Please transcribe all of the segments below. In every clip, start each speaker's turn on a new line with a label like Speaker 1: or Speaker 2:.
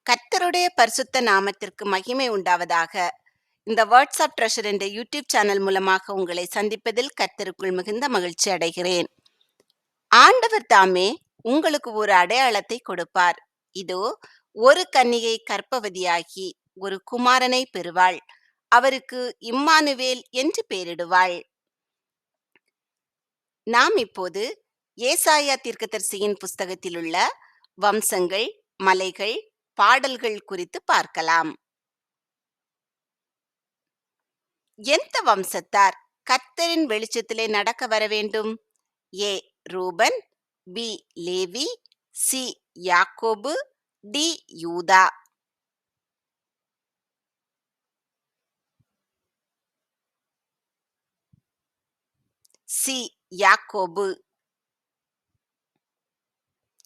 Speaker 1: கர்த்தருடைய பரிசுத்த நாமத்திற்கு மகிமை உண்டாவதாக. இந்த வாட்ஸ்அப் ட்ரெஷர் என்ற யூடியூப் சேனல் மூலமாக உங்களை சந்திப்பதில் கர்த்தருக்குள் மிகுந்த மகிழ்ச்சி அடைகிறேன். ஆண்டவர் தாமே உங்களுக்கு ஒரு அடையாளத்தை கொடுப்பார். இதோ, ஒரு கன்னிகை கர்ப்பவதியாகி ஒரு குமாரனை பெறுவாள். அவருக்கு இம்மானுவேல் என்று பெயரிடுவாள். நாம் இப்போது ஏசாயா தீர்க்கதரிசியின் புஸ்தகத்தில் உள்ள வம்சங்கள், மலைகள், பாடல்கள் குறித்து பார்க்கலாம். எந்த வம்சத்தார் கர்த்தரின் வெளிச்சத்திலே நடக்க வரவேண்டும்? ஏ ரூபன், பி லேவி, சி யாக்கோபு, டி யூதா. சி யாக்கோபு.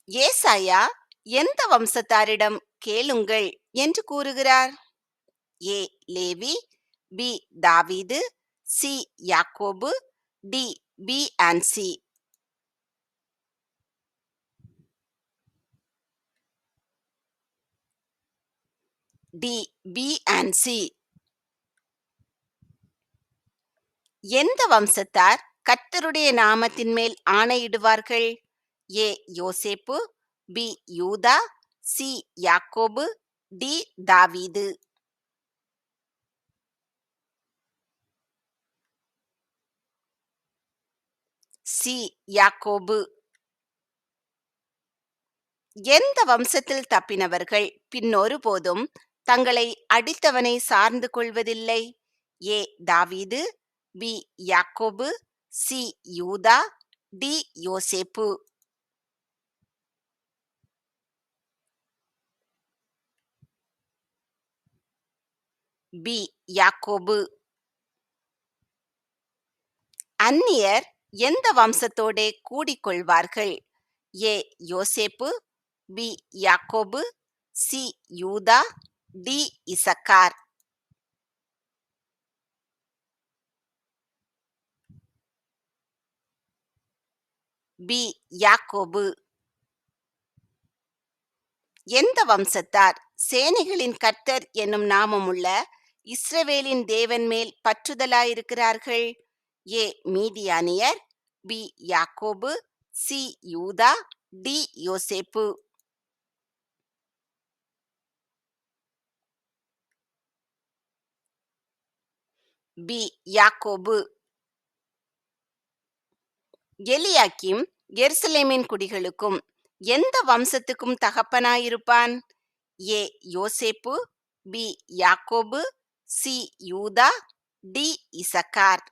Speaker 1: ஏசாயா எந்த வம்சத்தாரிடம் கேளுங்கள் என்று கூறுகிறார்? ஏ லேவி, பி தாவீது, சி யாக்கோபு, D B and C. D B and C. எந்த வம்சத்தார் கர்த்தருடைய நாமத்தின் மேல் ஆணையிடுவார்கள்? ஏ யோசேப்பு, பி யூதா, சி யாக்கோபு, டி தாவீது. சி யாக்கோபு. எந்த வம்சத்தில் தப்பினவர்கள் பின்னொரு போதும் தங்களை அடித்தவனை சார்ந்து கொள்வதில்லை? ஏ தாவீது, பி யாக்கோபு, சி யூதா, டி யோசேப்பு. பி யாக்கோபு. அந்நியர் எந்த வம்சத்தோடே கூடிக்கொள்வார்கள்? ஏ யோசேப்பு, பி யாக்கோபு, சி யூதா, டி இசக்கார். பி யாக்கோபு. எந்த வம்சத்தார் சேனைகளின் கர்த்தர் என்னும் நாமமுள்ள இஸ்ரவேலின் தேவன் மேல் பற்றுதலாயிருக்கிறார்கள்? ஏ மீதியானியர், பி யாக்கோபு, சி யூதா, டி யோசேப்பு. பி யாக்கோபு. எலியாக்கிம் எருசலேமின் குடிகளுக்கும் எந்த வம்சத்துக்கும் தகப்பனாயிருப்பான்? ஏ யோசேப்பு, பி யாக்கோபு, சி யூதா, டி இசக்கார்.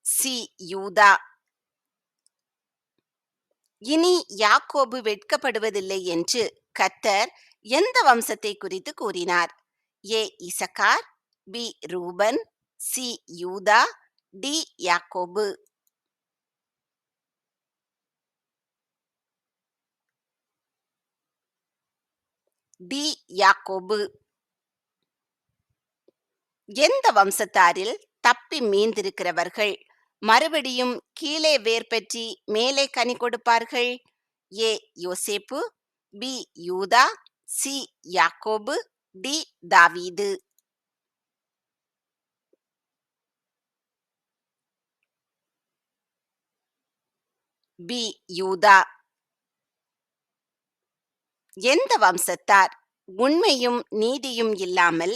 Speaker 1: சி யூதா. இனி யாக்கோபு வெட்கப்படுவதில்லை என்று கர்த்தர் எந்த வம்சத்தை குறித்து கூறினார்? ஏ இசக்கார், பி ரூபன், சி யூதா, டி யாக்கோபு. டி யாக்கோபு. எந்த வம்சத்தாரில் தப்பி மீந்திருக்கிறவர்கள் மறுபடியும் கீழே வேர் பற்றி மேலே கனி கொடுப்பார்கள்? ஏ யோசேப்பு, பி யூதா, சி யாக்கோபு, டி தாவீது. பி யூதா. எந்த வம்சத்தார் உண்மையும் நீதியும் இல்லாமல்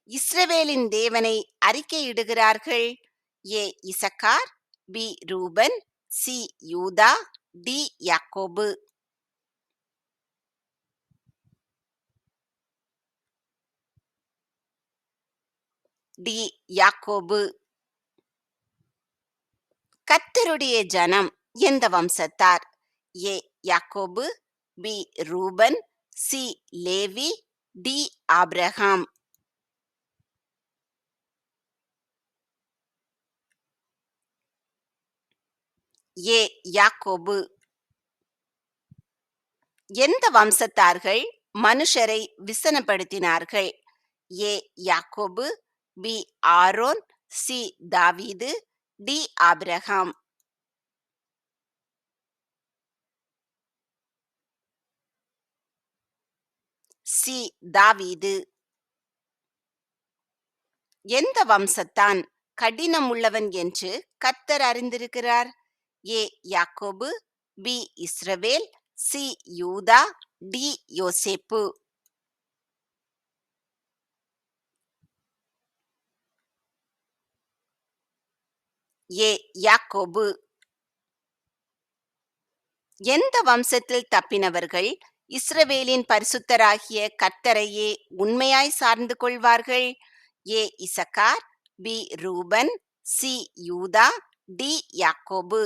Speaker 1: இஸ்ரவேலின் தேவனை அறிக்கையிடுகிறார்கள்? ஏ இசக்கார், பி ரூபன், சி யூதா, டி யாக்கோபு. டி யாக்கோபு. கர்த்தருடைய ஜனம் எந்த வம்சத்தார்? ஏ யாக்கோபு, பி ரூபன், சி லேவி, டி ஆபிரகாம். ஏ யாக்கோபு. எந்த வம்சத்தார்கள் மனுஷரை விசனப்படுத்தினார்கள்? ஏ யாக்கோபு, பி ஆரோன், சி தாவீது, டி ஆபிரகாம். சி. தாவீது. எந்த வம்சத்தான் கடினம் உள்ளவன் என்று கர்த்தர் அறிந்திருக்கிறார்? ஏ. யாக்கோபு, பி. இஸ்ரவேல், சி. யூதா, டி. யோசேப்பு. ஏ. யாக்கோபு. எந்த வம்சத்தில் தப்பினவர்கள் இஸ்ரவேலின் பரிசுத்தராகிய கர்த்தரையே உண்மையாய் சார்ந்து கொள்வார்கள்? ஏ. இசக்கார், பி. ரூபன், சி. யூதா, டி. யாக்கோபு.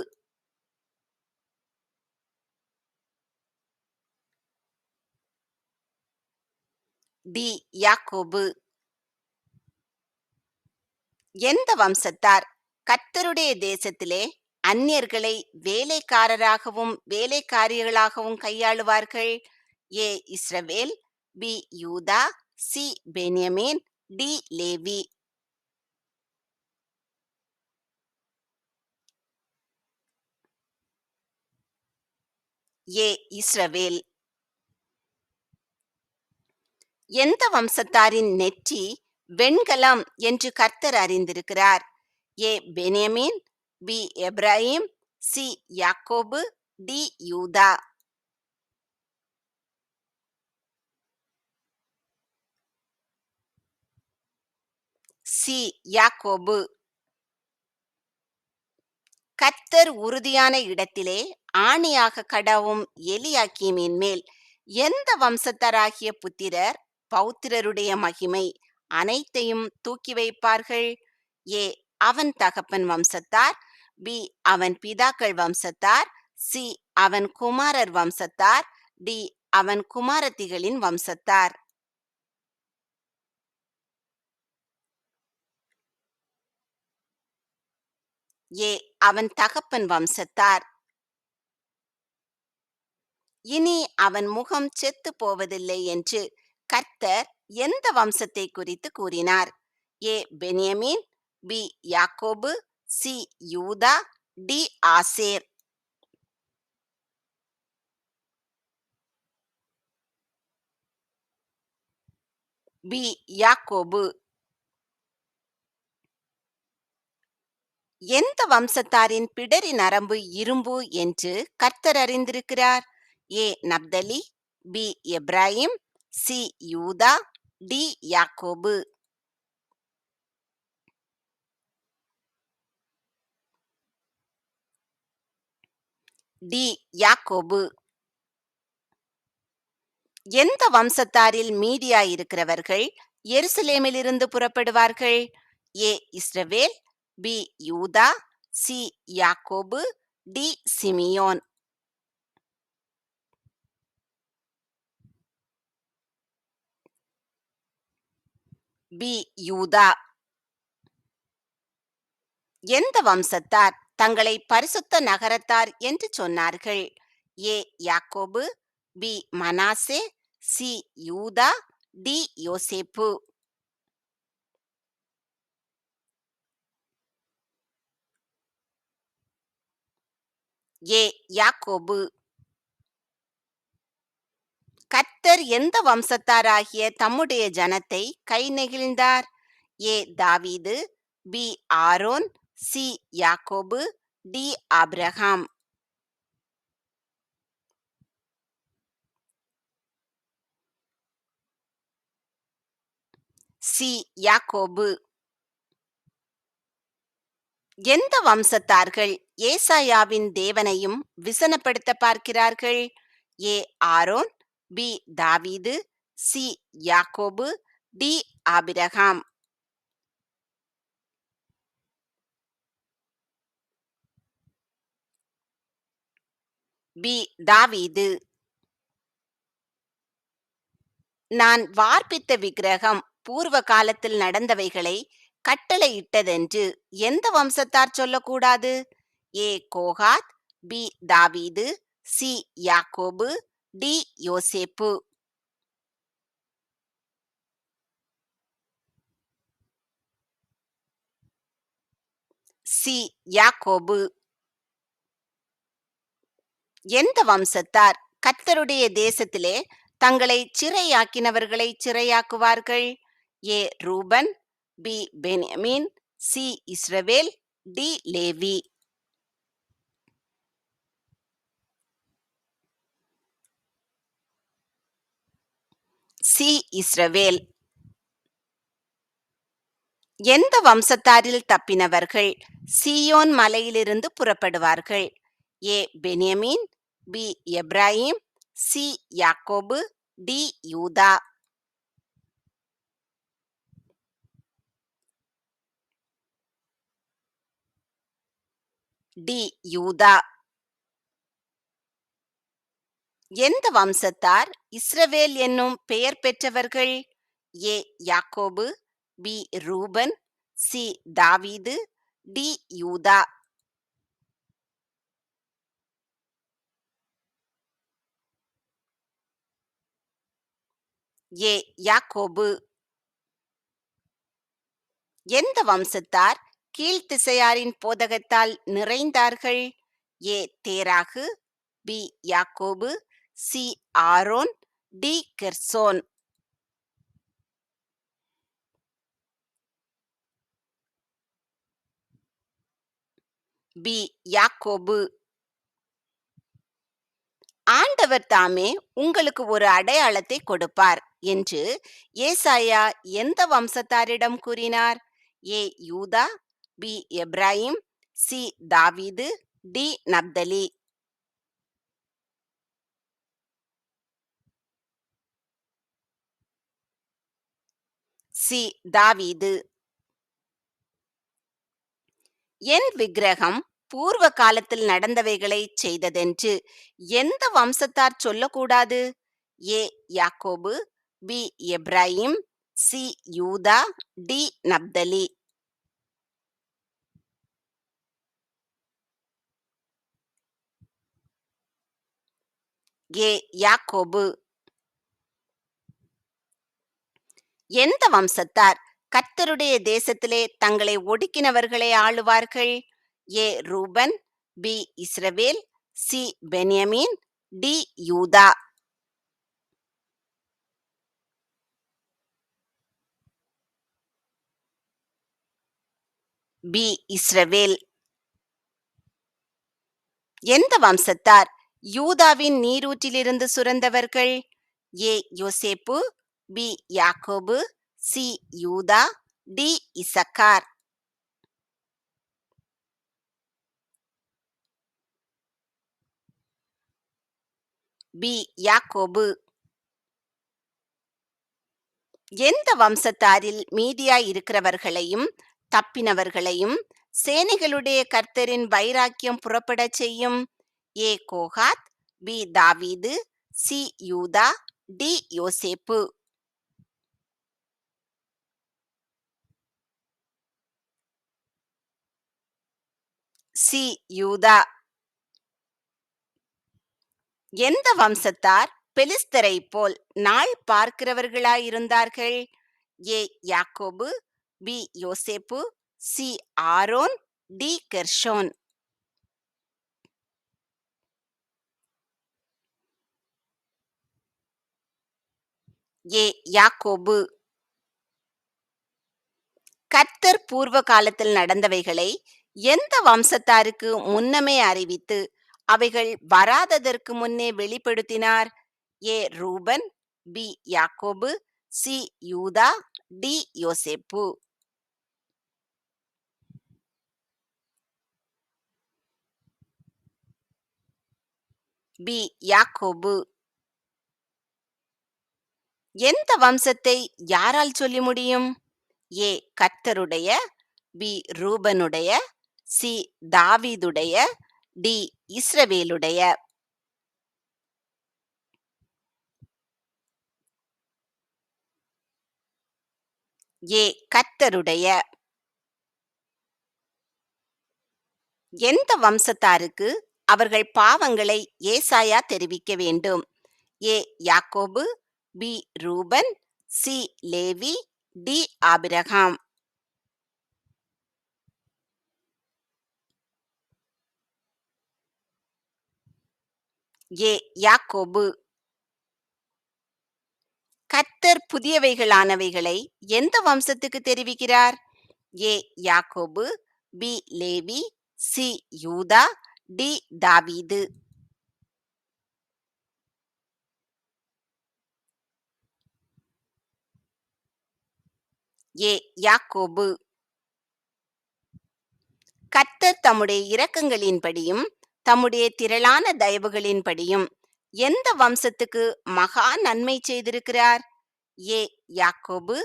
Speaker 1: டி. யாக்கோபு. எந்த வம்சத்தார் கர்த்தருடைய தேசத்திலே அந்நியர்களை வேலைக்காரராகவும் வேலைக்காரிகளாகவும் கையாளுவார்கள்? ஏ. இஸ்ரவேல், பி. யூதா, சி. பென்யமீன், டி. லேவி. ஏ. இஸ்ரவேல். எந்த வம்சத்தாரின் நெற்றி வெண்கலம் என்று கர்த்தர் அறிந்திருக்கிறார்? ஏ. பென்யமீன், பி. எப்ராயிம், சி. யாக்கோபு, டி. யூதா. சி. யாக்கோபு. கர்த்தர் உறுதியான இடத்திலே ஆணியாக கடவும் எலியாக்கீமின் மேல் எந்த வம்சத்தாராகிய புத்திரர் பௌத்திரருடைய மகிமை அனைத்தையும் தூக்கி வைப்பார்கள்? ஏ. அவன் தகப்பன் வம்சத்தார், பி. அவன் பிதாக்கள் வம்சத்தார், சி. அவன் குமாரர் வம்சத்தார், டி. அவன் குமாரத்திகளின் வம்சத்தார். ஏ. அவன் தகப்பன் வம்சத்தார். இனி அவன் முகம் செத்து போவதில்லை என்று கர்த்தர் எந்த வம்சத்தை குறித்து கூறினார்? ஏ. பென்யமீன், பி. யாக்கோபு, சி. யூதா, டி. ஆசேர். பி. யாக்கோபு. எந்த வம்சத்தாரின் பிடரி நரம்பு இரும்பு என்று கர்த்தர் அறிந்திருக்கிறார்? ஏ. நப்தலி, பி. எப்ராயிம், சி. யூதா, டி. யாக்கோபு. டி. யாக்கோபு. எந்த வம்சத்தாரில் மீதியாயிருக்கிறவர்கள் எருசலேமிலிருந்து புறப்படுவார்கள்? ஏ. இஸ்ரவேல், பி. யூதா, சி. யாக்கோபு, டி. சிமியோன். பி. யூதா. எந்த வம்சத்தார் தங்களை பரிசுத்த நகரத்தார் என்று சொன்னார்கள்? ஏ. யாக்கோபு, பி. மனாசே, சி. யூதா, டி. யோசேப்பு. ஏ. யாக்கோபு. கர்த்தர் எந்த வம்சத்தாராகிய தம்முடைய ஜனத்தை கை நெகிழ்ந்தார்? ஏ. தாவீது, பி. ஆரோன், சி. யாக்கோபு, டி. ஆபிரகாம். சி. யாக்கோபு. எந்த வம்சத்தார்கள் ஏசாயாவின் தேவனையும் விசனப்படுத்த பார்க்கிறார்கள்? ஏ. ஆரோன், பி. தாவீது, சி. யாக்கோபு, டி. ஆபிரகாம். பி. தாவீது. நான் வார்ப்பித்த விக்கிரகம் பூர்வ காலத்தில் நடந்தவைகளை கட்டளையிட்டதென்று எந்த வம்சத்தார் சொல்லக்கூடாது? ஏ. கோகாத், பி. தாவீது, சி. யாக்கோபு, டி. யோசேப்பு. சி. யாக்கோபு. எந்த வம்சத்தார் கர்த்தருடைய தேசத்திலே தங்களை சிறையாக்கினவர்களை சிறையாக்குவார்கள். ஏ ரூபன், பி பென்யமீன், சி இஸ்ரவேல், டி லேவி. சி இஸ்ரவேல். எந்த வம்சத்தாரில் தப்பினவர்கள் சீயோன் மலையிலிருந்து புறப்படுவார்கள்? ஏ பென்யமீன், பி எப்ராயிம், சி யாக்கோபு, டி யூதா. டி யூதா. எந்த வம்சத்தார் இஸ்ரவேல் என்னும் பெயர் பெற்றவர்கள்? ஏ யாக்கோபு, பி ரூபன், சி தாவீது, டி யூதா. ஏ யாக்கோபு. எந்த வம்சத்தார் கீழ்த்திசையாரின் போதகத்தால் நிறைந்தார்கள்? ஏ தேராகு, பி யாக்கோபு, சி ஆரோன், டி கெர்சோன். பி யாக்கோபு. ஆண்டவர் தாமே உங்களுக்கு ஒரு அடையாளத்தை கொடுப்பார் என்று ஏசாயா எந்த வம்சத்தாரிடம் கூறினார்? ஏ யூதா, பி எப்ராயிம், சி தாவீது, டி நப்தலி. சி தாவீது. என் விக்கிரகம் பூர்வ காலத்தில் நடந்தவைகளை செய்ததென்று எந்த வம்சத்தார் சொல்லக்கூடாது? ஏ யாக்கோபு, பி எப்ராயிம், சி யூதா, டி நப்தலி. ஏ யாக்கோபு. எந்த வம்சத்தார் கர்த்தருடைய தேசத்திலே தங்களை ஒடுக்கினவர்களை ஆளுவார்கள்? ஏ ரூபன், பி இஸ்ரவேல், சி பென்யமீன், டி யூதா. பி இஸ்ரவேல். எந்த வம்சத்தார் யூதாவின் நீரூற்றிலிருந்து சுரந்தவர்கள்? ஏ யோசேப்பு, பி யாக்கோபு, சி யூதா, டி இசக்கார். பி யாக்கோபு. எந்த வம்சத்தாரில் மீதியாய் இருக்கிறவர்களையும் தப்பினவர்களையும் சேனைகளுடைய கர்த்தரின் வைராக்கியம் புறப்படச் செய்யும்? ஏ கோகாத், பி தாவீது, சி யூதா, டி யோசேப்பு. சி யூதா. எந்த வம்சத்தார் பெலிஸ்தரை போல் நாள் பார்க்கிறவர்களாயிருந்தார்கள்? ஏ யாக்கோபு, பி யோசேப்பு, சி ஆரோன், டி கெர்ஷோன். ஏ யாக்கோபு. கர்த்தர் பூர்வ காலத்தில் நடந்தவைகளை எந்த வம்சத்தாருக்கு முன்னமே அறிவித்து அவைகள் வராததற்கு முன்னே வெளிப்படுத்தினார்? ஏ ரூபன், பி யாக்கோபு, சி யூதா, டி யோசேப்பு. பி யாக்கோபு. எந்த வம்சத்தை யாரால் சொல்லி முடியும்? ஏ கர்த்தருடைய, பி ரூபனுடைய, சி தாவீதுடைய, டி இஸ்ரவேலுடைய. ஏ கர்த்தருடைய. எந்த வம்சத்தாருக்கு அவர்கள் பாவங்களை ஏசாயா தெரிவிக்க வேண்டும்? ஏ யாக்கோபு, பி ரூபன், சி லேவி, டி ஆபிரகாம். ஏ யாக்கோபு. கர்த்தர் புதியவைகளானவைகளை எந்த வம்சத்துக்கு தெரிவிக்கிறார்? ஏ யாக்கோபு, பி லேவி, சி யூதா, டி தாவீது. ஏ யாக்கோபு. கர்த்தர் தம்முடைய இரக்கங்களின்படியும் தம்முடைய திரளான தயவுகளின்படியும் எந்த வம்சத்துக்கு மகா நன்மை செய்திருக்கிறார்? ஏ யாக்கோபு,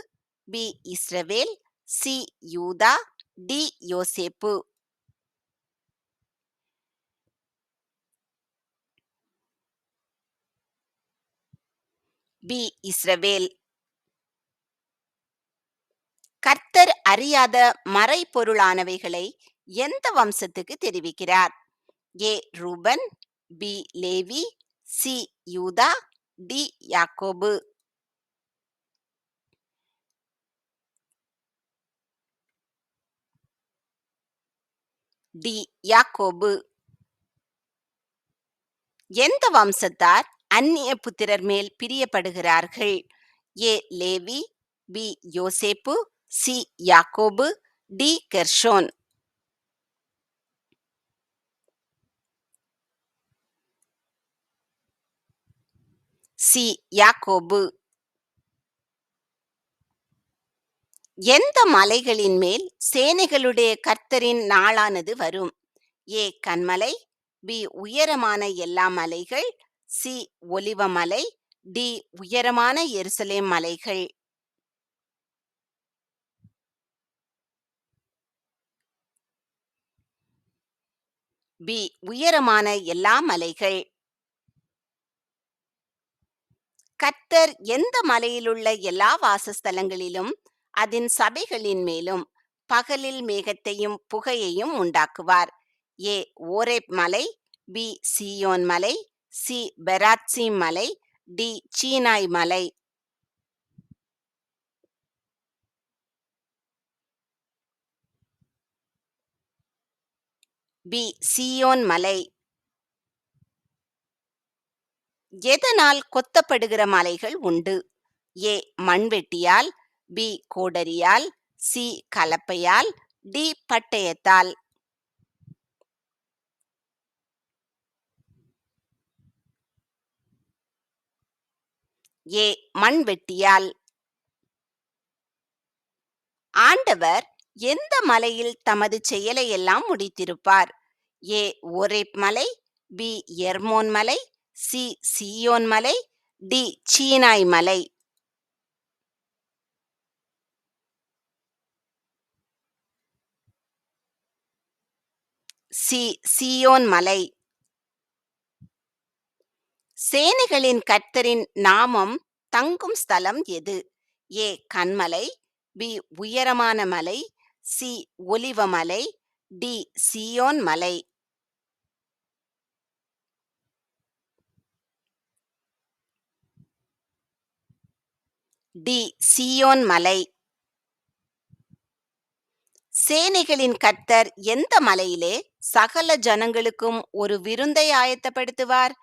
Speaker 1: பி இஸ்ரவேல், சி யூதா, டி யோசேப்பு. பி இஸ்ரவேல். கர்த்தர் அறியாத மறைபொருளானவைகளை எந்த வம்சத்துக்கு தெரிவிக்கிறார்? ஏ ரூபன், பி லேவி, சி யூதா, டி யாக்கோபு. டி யாக்கோபு. எந்த வம்சத்தார் அந்நிய புத்திரர் மேல் பிரியப்படுகிறார்கள்? ஏ லேவி, பி யோசேப்பு, சி யாக்கோபு, டி கெர்ஷோன். சி யாக்கோபு. எந்த மலைகளின் மேல் சேனைகளுடைய கர்த்தரின் நாளானது வரும்? ஏ கன்மலை, பி உயரமான எல்லா மலைகள், சி ஒலிவமலை, டி உயரமான எருசலேம் மலைகள். பி உயரமான எல்லா மலைகள். கர்த்தர் எந்த மலையிலுள்ள எல்லா வாசஸ்தலங்களிலும் அதன் சபைகளின் மேலும் பகலில் மேகத்தையும் புகையையும் உண்டாக்குவார்? ஏ ஓரேப் மலை, பி சீயோன் மலை, சி பெராத்சீம் மலை, டி சீனாய் மலை. பி சீயோன் மலை. எதனால் கொத்தப்படுகிற மலைகள் உண்டு? ஏ மண்வெட்டியால், பி கோடரியால், சி கலப்பையால், டி பட்டயத்தால். ஏ மண்வெட்டியால். ஆண்டவர் எந்த மலையில் தமது செயலை எல்லாம் முடித்திருப்பார்? ஏ ஓரேப் மலை, பி எர்மோன் மலை, சி சீயோன் மலை, டி சீனாய் மலை. சி சீயோன் மலை. சேனைகளின் கர்த்தரின் நாமம் தங்கும் ஸ்தலம் எது? ஏ கன்மலை, பி உயரமான மலை, சி ஒலிவமலை, டி சீயோன் மலை. டி சீயோன் மலை. சேனைகளின் கர்த்தர் எந்த மலையிலே சகல ஜனங்களுக்கும் ஒரு விருந்தை ஆயத்தப்படுத்துவார்?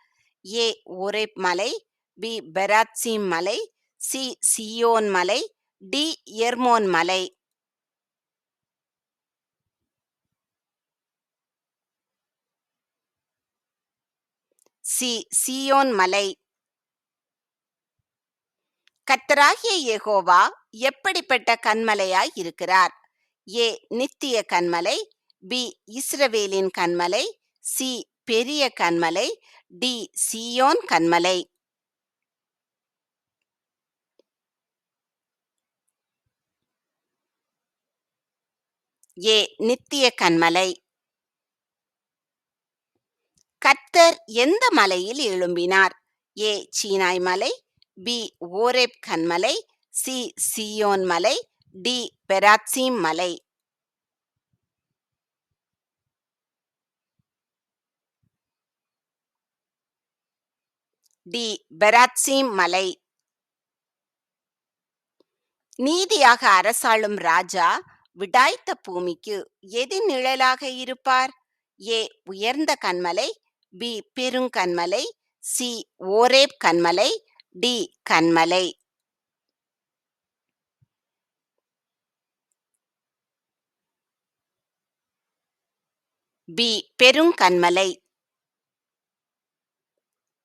Speaker 1: ஏ ஓரேப் மலை, பி பெராத்சீம் மலை, சி சீயோன் மலை, டி எர்மோன் மலை. சி சீயோன் மலை. கர்த்தராகிய யெகோவா எப்படிப்பட்ட கன்மலையாய் இருக்கிறார்? ஏ நித்திய கன்மலை, பி இஸ்ரவேலின் கன்மலை, சி பெரிய கன்மலை, டி சீயோன் கன்மலை. ஏ நித்திய கன்மலை. கர்த்தர் எந்த மலையில் எழும்பினார்? ஏ சீனாய் மலை, பி ஓரேப் கன்மலை, சி சீயோன் மலை, டி பெராத்சீம் மலை. டி பெராத்சீம் மலை. நீதியாக அரசாளும் ராஜா விடாய்த்த பூமிக்கு எது நிழலாக இருப்பார்? ஏ உயர்ந்த கன்மலை, பி பெருங்கன்மலை, சி ஓரேப் கன்மலை, டி கன்மலை. பி. பெருங்கன்மலை.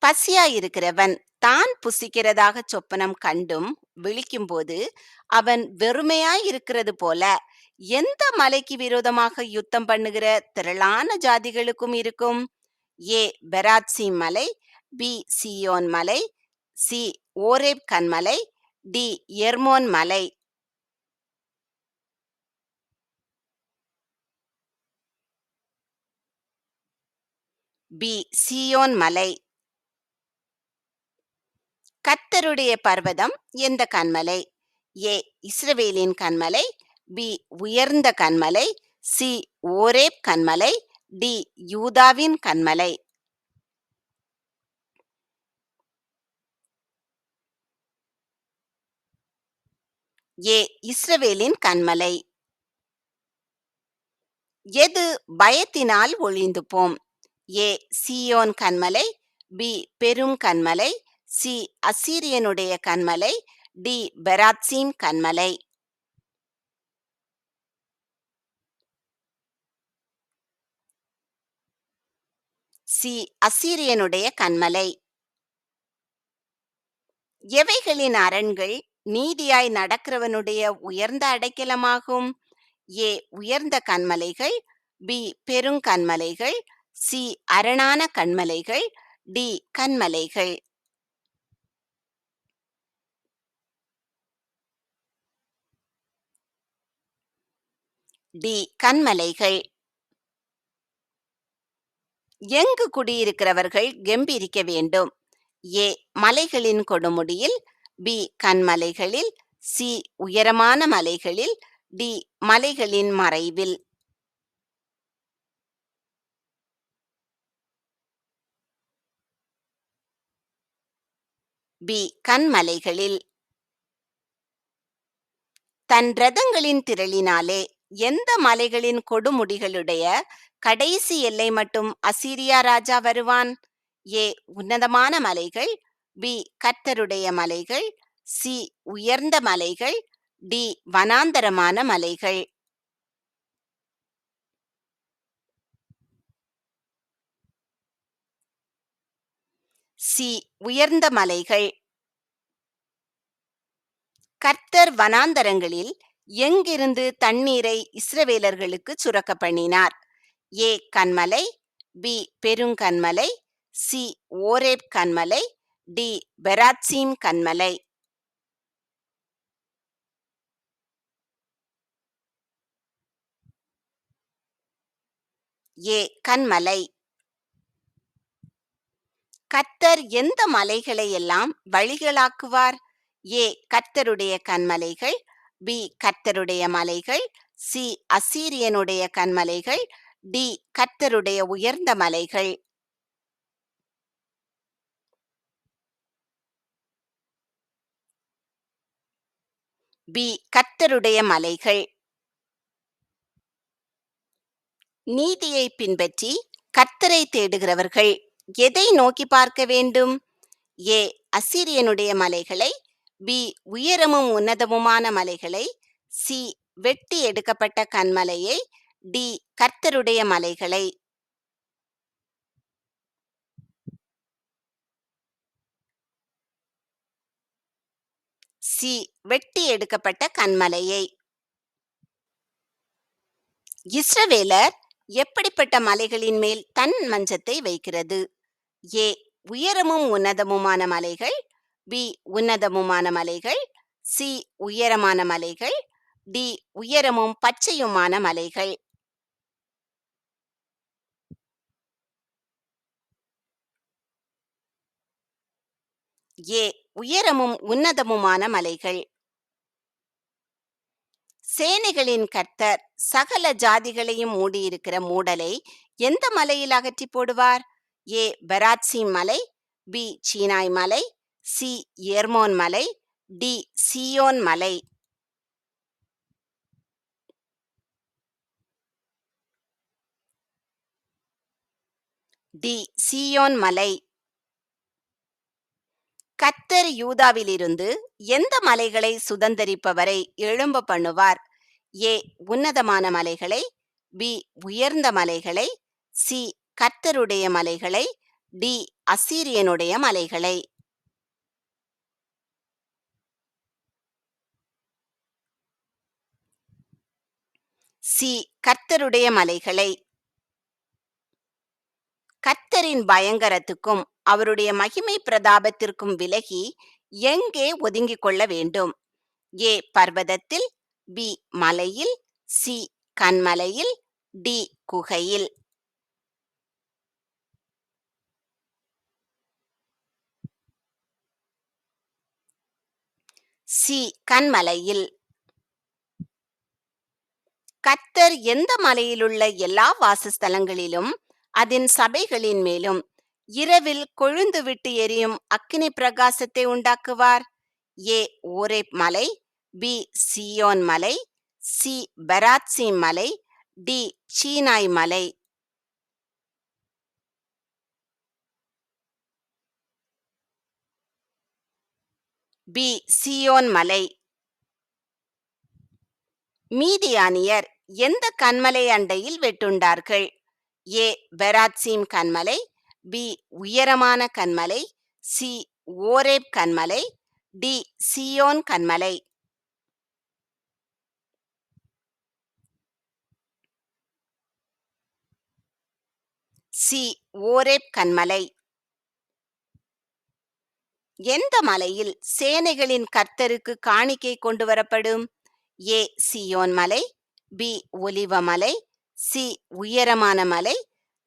Speaker 1: பசியாயிருக்கிறவன் தான் புசிக்கிறதாக சொப்பனம் கண்டும் விழிக்கும்போது அவன் வெறுமையாயிருக்கிறது போல எந்த மலைக்கு விரோதமாக யுத்தம் பண்ணுகிற திரளான ஜாதிகளுக்கும் இருக்கும்? ஏ. பெராத்சீம் மலை, பி. சீயோன் மலை, சி. ஓரேப் கன்மலை, டி. எர்மோன் மலை. பி. சீயோன் மலை. கர்த்தருடைய பர்வதம் எந்த கன்மலை? ஏ. இஸ்ரவேலின் கன்மலை, பி. உயர்ந்த கன்மலை, சி. ஓரேப் கன்மலை, டி. யூதாவின் கன்மலை. ஏ. இஸ்ரவேலின் கன்மலை. எது பயத்தினால் ஒழிந்து போம்? ஏ. சீயோன் கன்மலை, பி. பெரும் கன்மலை, சி. அசீரியனுடைய கன்மலை, டி. பெராத்சீம் கன்மலை. சி. அசீரியனுடைய கன்மலை. எவைகளின் அரண்கள் நீதியாய் நடக்கிறவனுடைய உயர்ந்த அடைக்கலமாகும்? ஏ. உயர்ந்த கன்மலைகள், பி. பெருங்கன்மலைகள், சி. அரணான கன்மலைகள், டி. கன்மலைகள். டி. கன்மலைகள். எங்கு குடியிருக்கிறவர்கள் கெம்பீரிக்க வேண்டும்? ஏ. மலைகளின் கொடுமுடியில், பி. கன்மலைகளில், சி. உயரமான மலைகளில், டி. மலைகளின் மறைவில். பி. கன்மலைகளில். தன் இரதங்களின் திரளினாலே எந்த மலைகளின் கொடுமுடிகளுடைய கடைசி எல்லை மட்டும் அசீரியா ராஜா வருவான்? ஏ. உன்னதமான மலைகள், பி. கர்த்தருடைய மலைகள், சி. உயர்ந்த மலைகள், டி. வனாந்தரமான மலைகள். சி. உயர்ந்த மலைகள். கர்த்தர் வனாந்தரங்களில் எங்கிருந்து தண்ணீரை இஸ்ரவேலர்களுக்கு சுரக்க பண்ணினார்? ஏ. கன்மலை, பி. பெருங்கன்மலை, சி. ஓரேப் கன்மலை, டி. பெராத்சீம் கன்மலை. ஏ. கன்மலை. கர்த்தர் எந்த மலைகளை எல்லாம் வழிகளாக்குவார்? ஏ. கர்த்தருடைய கன்மலைகள், பி. கர்த்தருடைய மலைகள், சி. அசீரியனுடைய கன்மலைகள், டி. கர்த்தருடைய உயர்ந்த மலைகள். பி. கர்த்தருடைய மலைகள். நீதியை பின்பற்றி கர்த்தரை தேடுகிறவர்கள் எதை நோக்கி பார்க்க வேண்டும்? ஏ. அசீரியனுடைய மலைகளை, பி. உயரமும் உன்னதமுமான மலைகளை, சி. வெட்டி எடுக்கப்பட்ட கன்மலையை, டி. கர்த்தருடைய மலைகளை. சி. வெட்டி எடுக்கப்பட்ட கன்மலையை. இஸ்ரவேலர் எப்படிப்பட்ட மலைகளின் மேல் தன் மஞ்சத்தை வைக்கிறது? ஏ. உயரமும் உன்னதமுமான மலைகள், பி. உன்னதமுமான மலைகள், சி. உயரமான மலைகள், டி. உயரமும் பச்சையுமான மலைகள். ஏ. உயரமும் உன்னதமுமான மலைகள். சேனைகளின் கர்த்தர் சகல ஜாதிகளையும் மூடியிருக்கிற மூடலை எந்த மலையில் அகற்றி போடுவார்? ஏ. பெராத்சீம் மலை, பி. சீனாய் மலை, சி. எர்மோன் மலை, டி. சீயோன் மலை. டி. சீயோன் மலை. கர்த்தர் யூதாவிலிருந்து எந்த மலைகளை சுதந்தரிப்பவரை எழும்ப பண்ணுவார்? ஏ. உன்னதமான மலைகளை, பி. உயர்ந்த மலைகளை, சி கர்த்தருடைய மலைகளை, டி அசீரியனுடைய மலைகளை. சி கர்த்தருடைய மலைகளை. கர்த்தரின் பயங்கரத்துக்கும் அவருடைய மகிமை பிரதாபத்திற்கும் விலகி எங்கே ஒதுங்கிக் கொள்ள வேண்டும்? ஏ பர்வதத்தில், பி மலையில், சி கன்மலையில், டி குகையில். சி கன்மலையில். கர்த்தர் எந்த மலையிலுள்ள எல்லா வாசஸ்தலங்களிலும் அதன் சபைகளின் மேலும் இரவில் கொழுந்துவிட்டு எரியும் அக்கினி பிரகாசத்தை உண்டாக்குவார்? ஏ ஓரேப் மலை, பி சியோன் மலை, சி பெராத்சீம் மலை, டி சீனாய் மலை. பி சியோன் மலை. மீதியானியர் எந்த கன்மலை அண்டையில் வெட்டுண்டார்கள்? ஏ பெராத்சீம் கன்மலை, பி உயரமான கன்மலை, சி ஓரேப் கன்மலை, டி சியோன் கன்மலை. சி ஓரேப் கன்மலை. எந்த மலையில் சேனைகளின் கர்த்தருக்கு காணிக்கை கொண்டு வரப்படும்? ஏ சியோன் மலை, பி ஒலிவ மலை, சி உயரமான மலை,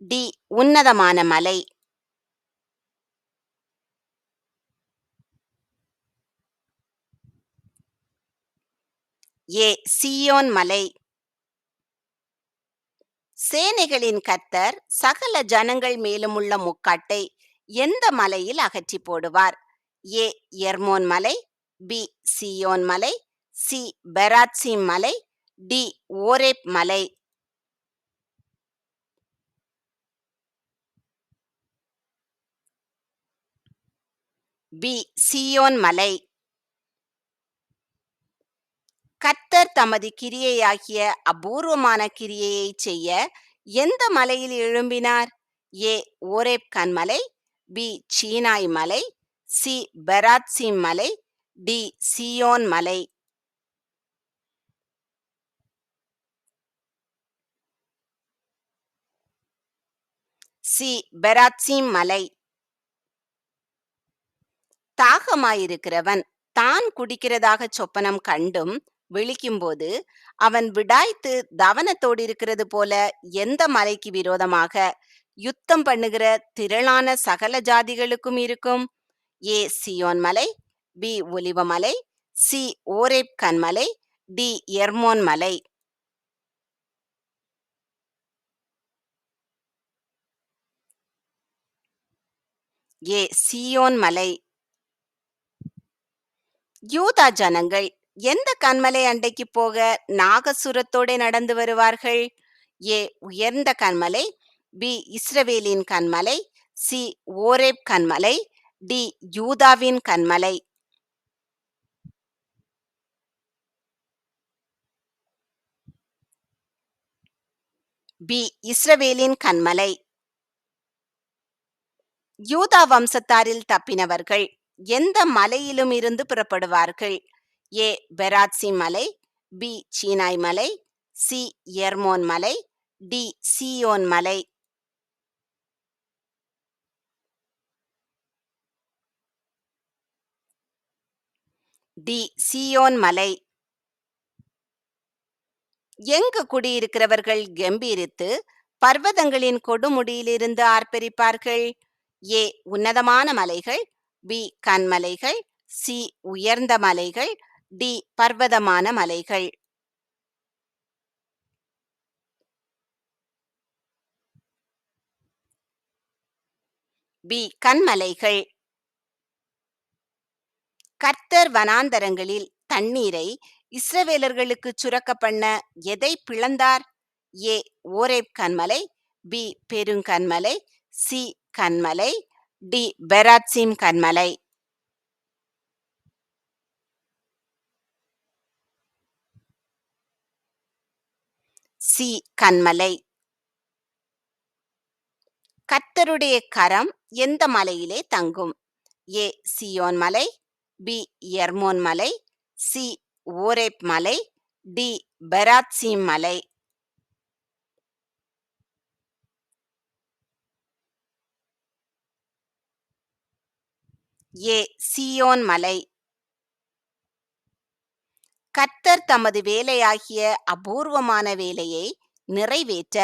Speaker 1: டி உன்னதமான மலை. ஏ சியோன் மலை. சேனைகளின் கர்த்தர் சகல ஜனங்கள் மேலுமுள்ள முக்காட்டை எந்த மலையில் அகற்றி போடுவார்? ஏ எர்மோன் மலை, பி சியோன் மலை, சி பெராத்சீம் மலை, டி ஓரேப் மலை. பி சியோன் மலை. கர்த்தர் தமது கிரியையாகிய அபூர்வமான கிரியையை செய்ய எந்த மலையில் எழும்பினார்? ஏ ஓரேப் கன்மலை, பி சீனாய் மலை, சி பெராத்சீம் மலை, டி சியோன் மலை. சி பெராத்சீம் மலை. தாகமாயிருக்கிறவன் தான் குடிக்கிறதாக சொப்பனம் கண்டும் விழிக்கும்போது அவன் விடாய்த்து தவனத்தோடு இருக்கிறது போல எந்த மலைக்கு விரோதமாக யுத்தம் பண்ணுகிற திரளான சகல ஜாதிகளுக்கும் இருக்கும்? ஏ சியோன் மலை, பி ஒலிவ மலை, சி ஓரேப் கன்மலை, டி எர்மோன் மலை. ஏ சியோன் மலை. யூதா ஜனங்கள் எந்த கன்மலை அண்டைக்கு போக நாகசுரத்தோட நடந்து வருவார்கள்? ஏ உயர்ந்த கன்மலை, பி இஸ்ரவேலின் கன்மலை, சி ஓரேப் கன்மலை, டி யூதாவின் கன்மலை. பி இஸ்ரவேலின் கன்மலை. யூதா வம்சத்தாரில் தப்பினவர்கள் எந்த மலையிலும் இருந்து புறப்படுவார்கள்? ஏ பெராத்சிம் மலை, பி சீனாய் மலை, சி எர்மோன் மலை, டி சியோன் மலை. டி சியோன் மலை. எங்கு குடியிருக்கிறவர்கள் கம்பீரித்து பர்வதங்களின் கொடுமுடியிலிருந்து ஆர்ப்பரிப்பார்கள்? ஏ உன்னதமான மலைகள், பி கன்மலைகள், சி உயர்ந்த மலைகள், டி பர்வதமான மலைகள். பி கன்மலைகள். கர்த்தர் வனாந்தரங்களில் தண்ணீரை இஸ்ரவேலர்களுக்கு சுரக்க பண்ண எதை பிளந்தார்? ஏ ஓரேப் கன்மலை, பி பெருங்கன்மலை, சி கன்மலை, டி பெராத்சிம் கன்மலை. சி கன்மலை. கர்த்தருடைய கரம் எந்த மலையிலே தங்கும்? ஏ சியோன் மலை, பி எர்மோன் மலை, சி ஓரேப் மலை, டி பெராத்சீம் மலை. ஏ சீயோன் மலை. கர்த்தர் தமது வேலையாகிய அபூர்வமான வேலையை நிறைவேற்ற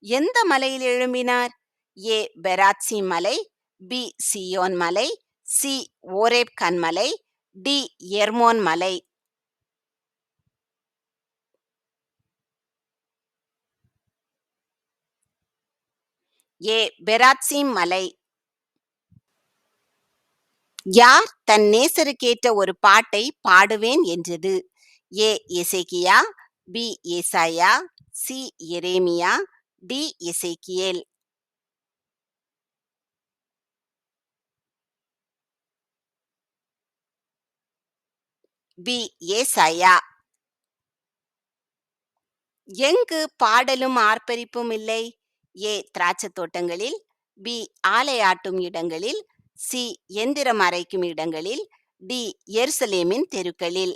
Speaker 1: எந்த மலையில் எழும்பினார்? ஏ பெராத்சீம் மலை, பி சீயோன் மலை, சி ஓரேப் கன்மலை, டி எர்மோன் மலை. ஏ பெராத்சீம் மலை. யார் தன் நேசருக்கேற்ற ஒரு பாட்டை பாடுவேன் என்றது? ஏ எசேக்கியா, பி ஏசாயா, சி எரேமியா, டி எசேக்கியேல். பி ஏசாயா. எங்கு பாடலும் ஆர்ப்பரிப்பும் இல்லை? ஏ திராட்சத் தோட்டங்களில், பி ஆலையாட்டும் இடங்களில், சி எந்திரம் அரைக்கும் இடங்களில், டி எருசலேமின் தெருக்களில்.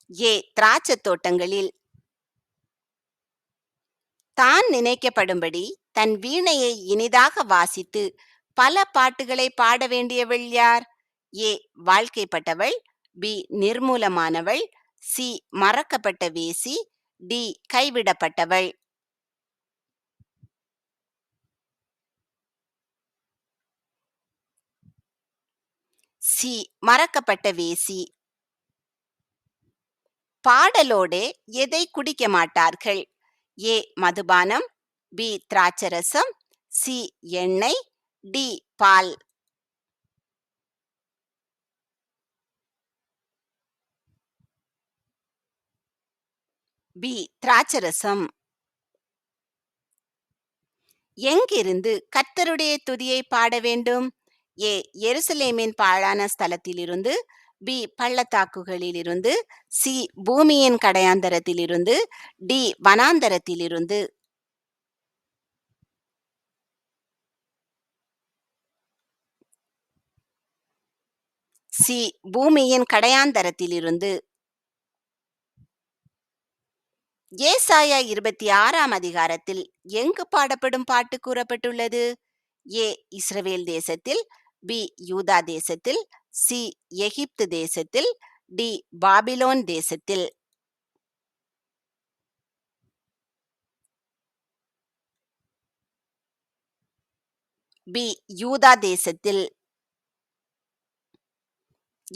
Speaker 1: ஏ திராட்சத் தோட்டங்களில். தான் நினைக்கப்படும்படி தன் வீணையை இனிதாக வாசித்து பல பாட்டுகளை பாட வேண்டியவள் யார்? ஏ வாழ்க்கைப்பட்டவள், பி நிர்மூலமானவள், சி மறக்கப்பட்ட வேசி, டி கைவிடப்பட்டவள். சி மறக்கப்பட்ட வேசி. பாடலோடு எதை குடிக்க மாட்டார்கள்? ஏ மதுபானம், பி திராட்சரசம், சி எண்ணெய், டி பால். பி திராட்சரசம். எங்கிருந்து கர்த்தருடைய துதியை பாட வேண்டும்? ஏ எருசலேமின் பாழான ஸ்தலத்திலிருந்து, பி பள்ளத்தாக்குகளிலிருந்து, சி பூமியின் கடையாந்தரத்திலிருந்து, டி வனாந்தரத்திலிருந்து. சி பூமியின் கடையாந்தரத்திலிருந்து. ஏசாயா 26ஆம் அதிகாரத்தில் எங்கு பாடப்படும் பாட்டு கூறப்பட்டுள்ளது? ஏ இஸ்ரவேல் தேசத்தில், பி யூதா தேசத்தில், சி எகிப்து தேசத்தில், டி பாபிலோன் தேசத்தில். பி யூதா தேசத்தில்.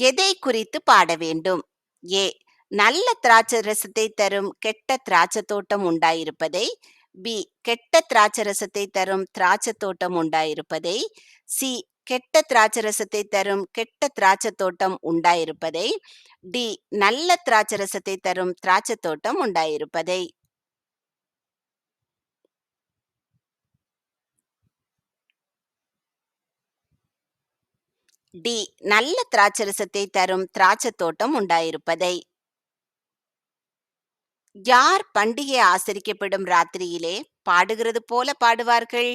Speaker 1: எதை குறித்து பாட வேண்டும்? ஏ நல்ல திராட்சரசத்தை தரும் கெட்ட திராட்சை தோட்டம் உண்டாயிருப்பதை, பி கெட்ட திராட்சரசத்தை தரும் திராட்சை தோட்டம் உண்டாயிருப்பதை, சி கெட்ட திராட்சரசத்தை தரும் கெட்ட திராட்சை தோட்டம் உண்டாயிருப்பதை, டி நல்ல திராட்சரசத்தை தரும் திராட்சை தோட்டம் உண்டாயிருப்பதை. டி நல்ல திராட்சரசத்தை தரும் திராட்சை தோட்டம் உண்டாயிருப்பதை. யார் பண்டிகை ஆசரிக்கப்படும் ராத்திரியிலே பாடுகிறது போல பாடுவார்கள்?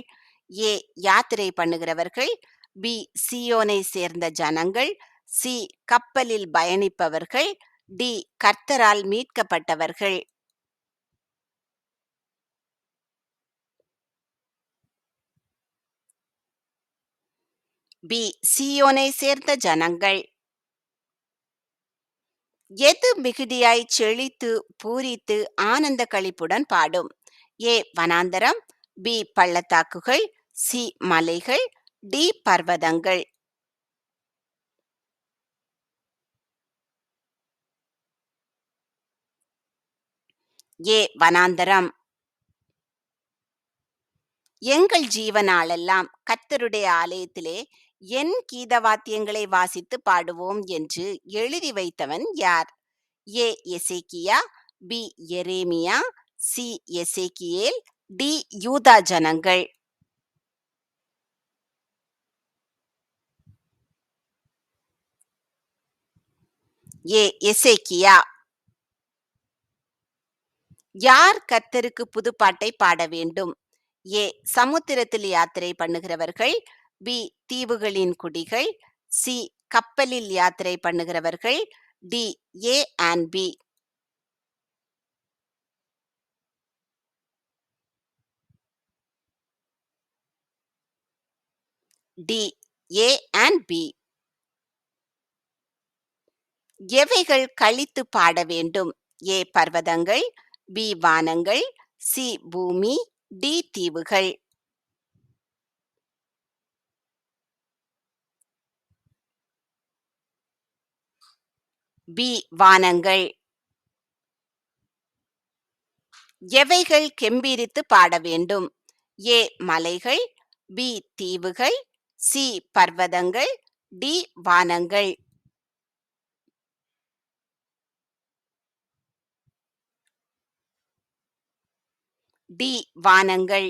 Speaker 1: ஏ யாத்திரை பண்ணுகிறவர்கள், பி சியோனை சேர்ந்த ஜனங்கள், சி கப்பலில் பயணிப்பவர்கள், டி கர்த்தரால் மீட்கப்பட்டவர்கள். பி சியோனை சேர்ந்த ஜனங்கள். எது மிகுதியாய் செழித்து பூரித்து ஆனந்த களிப்புடன் பாடும்? ஏ வனாந்தரம், பி பள்ளத்தாக்குகள், சி மலைகள், டி பர்வதங்கள். ஏ வனாந்தரம். எங்கள் ஜீவனாளெல்லாம் கர்த்தருடைய ஆலயத்திலே என் கீதவாத்தியங்களை வாசித்து பாடுவோம் என்று எழுதி வைத்தவன் யார்? ஏ எசேக்கியா, பி எரேமியா, சி எசேக்கியேல், டி யூதா ஜனங்கள். ஏ எசேக்கியா. யார் கர்த்தருக்கு புது பாட்டை பாட வேண்டும்? ஏ. சமுத்திரத்தில் யாத்திரை பண்ணுகிறவர்கள். பி. தீவுகளின் குடிகள். சி. கப்பலில் யாத்திரை பண்ணுகிறவர்கள். D. A and B. D. A and B. எவைகள் கழித்து பாட வேண்டும்? ஏ. பர்வதங்கள். பி. வானங்கள். சி. பூமி. டி. தீவுகள். பி. வானங்கள். எவைகள் கெம்பீரித்து பாட வேண்டும்? ஏ. மலைகள். பி. தீவுகள். சி. பர்வதங்கள். டி. வானங்கள். டி. வானங்கள்.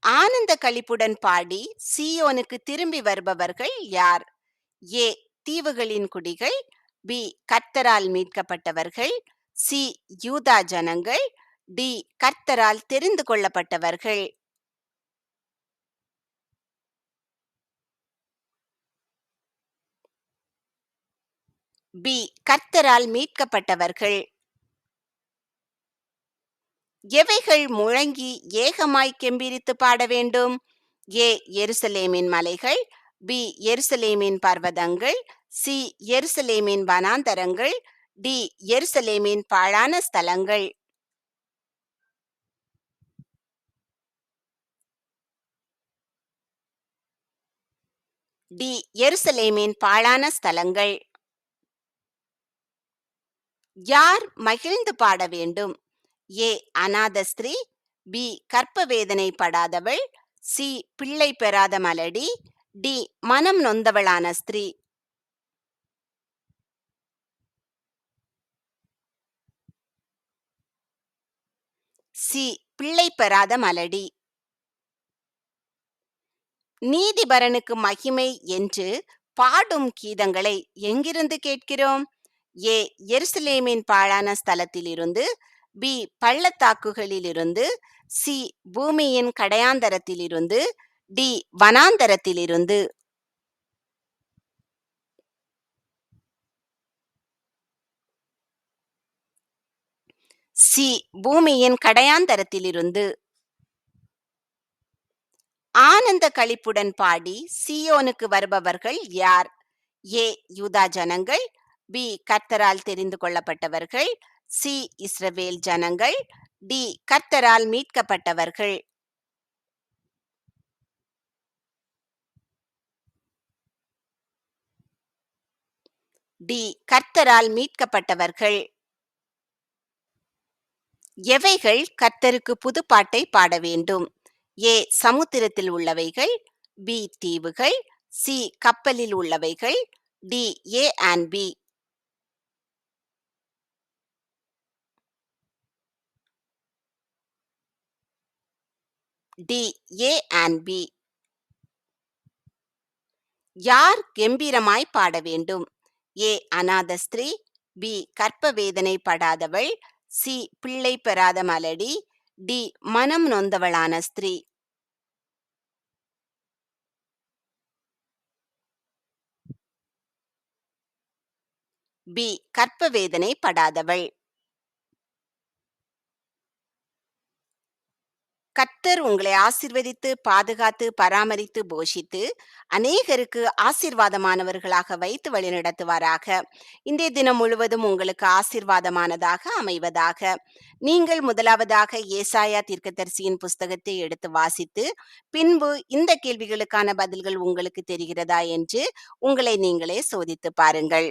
Speaker 1: ஆனந்த களிப்புடன் பாடி சீயோனுக்கு திரும்பி வருபவர்கள் யார்? ஏ. தீவுகளின் குடிகள். பி. கர்த்தரால் மீட்கப்பட்டவர்கள். சி. யூதா ஜனங்கள். டி. கர்த்தரால் தெரிந்து கொள்ளப்பட்டவர்கள். பி. கர்த்தரால் மீட்கப்பட்டவர்கள். எவைகள் முழங்கி ஏகமாய் கெம்பீரித்து பாட வேண்டும்? ஏ. எருசலேமின் மலைகள். பி. எருசலேமின் பர்வதங்கள். சி. எருசலேமின் வனாந்தரங்கள். டி. எருசலேமின் பாழான ஸ்தலங்கள். டி. எருசலேமின் பாழான ஸ்தலங்கள். யார் மகிழ்ந்து பாட வேண்டும்? ஏ. அநாத ஸ்திரீ. பி. கர்ப்ப வேதனை படாதவள். சி. பிள்ளை பெறாத மலடி. டி. மனம் நொந்தவளான ஸ்திரீ. சி. பிள்ளை பெறாத மலடி. நீதிபரனுக்கு மகிமை என்று பாடும் கீதங்களை எங்கிருந்து கேட்கிறோம்? ஏ. எருசலேமின் பாழான ஸ்தலத்திலிருந்து. பி. பள்ளத்தாக்குகளிலிருந்து. சி. பூமியின் கடையாந்தரத்திலிருந்து. டி. வனாந்தரத்திலிருந்து. சி. பூமியின் கடையாந்தரத்திலிருந்து. ஆனந்த களிப்புடன் பாடி சீயோனுக்கு வருபவர்கள் யார்? ஏ. யூதா ஜனங்கள். பி. கர்த்தரால் தெரிந்து கொள்ளப்பட்டவர்கள். சி. இஸ்ரவேல் ஜனங்கள். டி. கர்த்தரால் மீட்கப்பட்டவர்கள். டி. கர்த்தரால் மீட்கப்பட்டவர்கள். எவைகள் கர்த்தருக்கு புது பாட்டை பாட வேண்டும்? ஏ. சமுத்திரத்தில் உள்ளவைகள். பி. தீவுகள். சி. கப்பலில் உள்ளவைகள். D. A and B. D. A and B. யார் கெம்பீரமாய் பாட வேண்டும்? ஏ. அநாத ஸ்திரீ. பி. கர்ப்ப வேதனை படாதவள். சி. பிள்ளை பெறாத மலடி. டி. மனம் நொந்தவளான ஸ்திரீ. பி. கர்ப்ப வேதனை படாதவள். கர்த்தர் உங்களை ஆசீர்வதித்து பாதுகாத்து பராமரித்து போஷித்து அநேகருக்கு ஆசீர்வாதமானவர்களாக வைத்து வழிநடத்துவாராக. இன்றைய தினம் முழுவதும் உங்களுக்கு ஆசீர்வாதமானதாக அமைவதாக. நீங்கள் முதலாவதாக ஏசாயா தீர்க்கதரிசியின் புஸ்தகத்தை எடுத்து வாசித்து பின்பு இந்த கேள்விகளுக்கான பதில்கள் உங்களுக்கு தெரிகிறதா என்று உங்களை நீங்களே சோதித்து பாருங்கள்.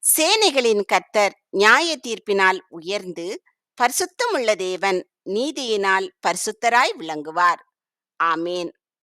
Speaker 1: சேனைகளின் கர்த்தர் நியாய தீர்ப்பினால் உயர்ந்து பரிசுத்தமுள்ள தேவன், நீதியினால் பரிசுத்தராய் விளங்குவார். ஆமேன்.